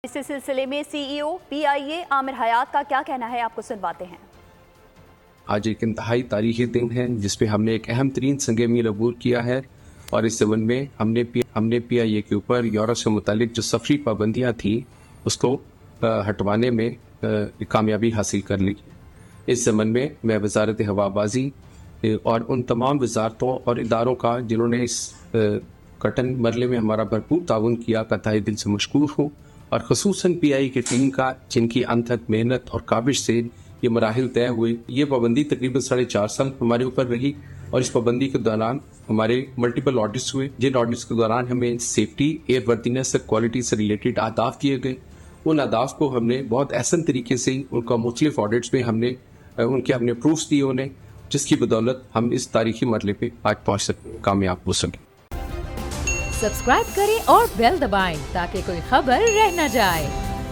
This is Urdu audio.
اس سلسلے میں سی ای او پی آئی اے عامر حیات کا کیا کہنا ہے، آپ کو سنواتے ہیں۔ آج ایک انتہائی تاریخی دن ہے جس پہ ہم نے ایک اہم ترین سنگ میل عبور کیا ہے، اور اس ضمن میں ہم نے پی آئی اے کے اوپر یورپ سے متعلق جو سفری پابندیاں تھیں اس کو ہٹوانے میں کامیابی حاصل کر لی۔ اس ضمن میں میں وزارت ہوابازی اور ان تمام وزارتوں اور اداروں کا جنہوں نے اس کٹن مرحلے میں ہمارا بھرپور تعاون کیا کا تہہ دل سے مشکور ہوں، اور خصوصاً پی آئی کے ٹیم کا جن کی انتھک محنت اور کاوش سے یہ مراحل طے ہوئے۔ یہ پابندی تقریباً 4.5 سال ہمارے اوپر رہی، اور اس پابندی کے دوران ہمارے ملٹیپل آڈٹس ہوئے، جن آڈٹس کے دوران ہمیں سیفٹی، ایئر ورتھینس اور کوالٹی سے ریلیٹڈ اہداف کیے گئے۔ ان اہداف کو ہم نے بہت احسن طریقے سے ان کا مختلف آڈٹس میں ہم نے پروفس دیے انہیں، جس کی بدولت ہم اس تاریخی مرحلے پہ آج پہنچ سکے، کامیاب ہو سکے۔ سبسکرائب کریں اور بیل دبائیں تاکہ کوئی خبر رہ نہ جائے۔